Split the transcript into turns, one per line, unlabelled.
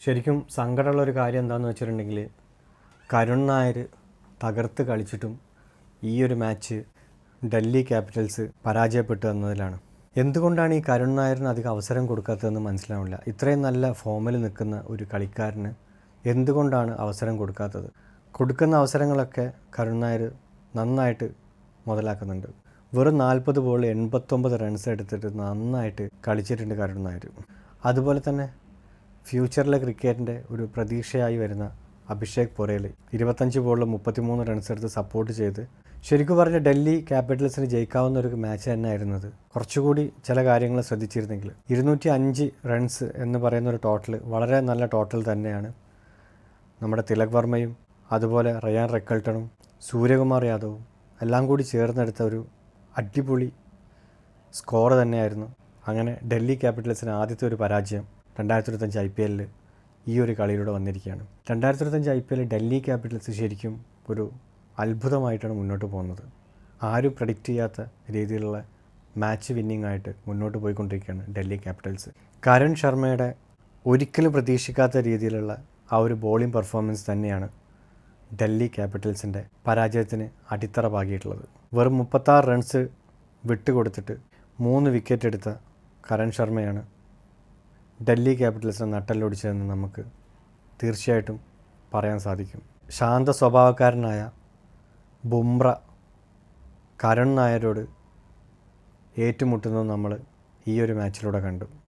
ശരിക്കും സങ്കടമുള്ളൊരു കാര്യം എന്താണെന്ന് വെച്ചിട്ടുണ്ടെങ്കിൽ കരുൺ നായർ തകർത്ത് കളിച്ചിട്ടും ഈ ഒരു മാച്ച് ഡൽഹി ക്യാപിറ്റൽസ് പരാജയപ്പെട്ടു എന്നതിലാണ്. എന്തുകൊണ്ടാണ് ഈ കരുൺ നായരിന് അധികം അവസരം കൊടുക്കാത്തതെന്ന് മനസ്സിലാവില്ല. ഇത്രയും നല്ല ഫോമിൽ നിൽക്കുന്ന ഒരു കളിക്കാരന് എന്തുകൊണ്ടാണ് അവസരം കൊടുക്കാത്തത്? കൊടുക്കുന്ന അവസരങ്ങളൊക്കെ കരുൺ നായർ നന്നായിട്ട് മുതലാക്കുന്നുണ്ട്. വെറും 40 ബോളിൽ 89 റൺസ് എടുത്തിട്ട് നന്നായിട്ട് കളിച്ചിട്ടുണ്ട് കരുൺ നായർ. അതുപോലെ തന്നെ ഫ്യൂച്ചറിലെ ക്രിക്കറ്റിൻ്റെ ഒരു പ്രതീക്ഷയായി വരുന്ന അഭിഷേക് പൊറേൽ 25 ബോളിൽ 33 റൺസ് എടുത്ത് സപ്പോർട്ട് ചെയ്ത് ശരിക്കും പറഞ്ഞ ഡൽഹി ക്യാപിറ്റൽസിന് ജയിക്കാവുന്ന ഒരു മാച്ച് തന്നെ ആയിരുന്നത്. കുറച്ചുകൂടി ചില കാര്യങ്ങൾ ശ്രദ്ധിച്ചിരുന്നെങ്കിൽ 205 റൺസ് എന്ന് പറയുന്ന ഒരു ടോട്ടൽ വളരെ നല്ല ടോട്ടൽ തന്നെയാണ്. നമ്മുടെ തിലക് വർമ്മയും അതുപോലെ റയാൻ റെക്കൽട്ടണും സൂര്യകുമാർ യാദവും എല്ലാം കൂടി ചേർന്നെടുത്ത ഒരു അടിപൊളി സ്കോർ തന്നെയായിരുന്നു. അങ്ങനെ ഡൽഹി ക്യാപിറ്റൽസിന് ആദ്യത്തെ ഒരു പരാജയം 2025 IPL ഈ ഒരു കളിയിലൂടെ വന്നിരിക്കുകയാണ്. 2025 IPL ഡൽഹി ക്യാപിറ്റൽസ് ശരിക്കും ഒരു അത്ഭുതമായിട്ടാണ് മുന്നോട്ട് പോകുന്നത്. ആരും പ്രഡിക്റ്റ് ചെയ്യാത്ത രീതിയിലുള്ള മാച്ച് വിന്നിംഗ് ആയിട്ട് മുന്നോട്ട് പോയിക്കൊണ്ടിരിക്കുകയാണ് ഡൽഹി ക്യാപിറ്റൽസ്. കരുൺ ശർമ്മയുടെ ഒരിക്കലും പ്രതീക്ഷിക്കാത്ത രീതിയിലുള്ള ആ ഒരു ബോളിംഗ് പെർഫോമൻസ് തന്നെയാണ് ഡൽഹി ക്യാപിറ്റൽസിൻ്റെ പരാജയത്തിന് അടിത്തറ പാകിയിട്ടുള്ളത്. വെറും 36 റൺസ് വിട്ടുകൊടുത്തിട്ട് 3 വിക്കറ്റ് എടുത്ത കരുൺ ശർമ്മയാണ് ഡൽഹി ക്യാപിറ്റൽസിനെ നട്ടെല്ലൊടിച്ചതെന്ന് നമുക്ക് തീർച്ചയായിട്ടും പറയാൻ സാധിക്കും. ശാന്ത സ്വഭാവക്കാരനായ ബുംറ കരുൺ നായരോട് ഏറ്റുമുട്ടുന്നത് നമ്മൾ ഈ ഒരു മാച്ചിലൂടെ കണ്ടു.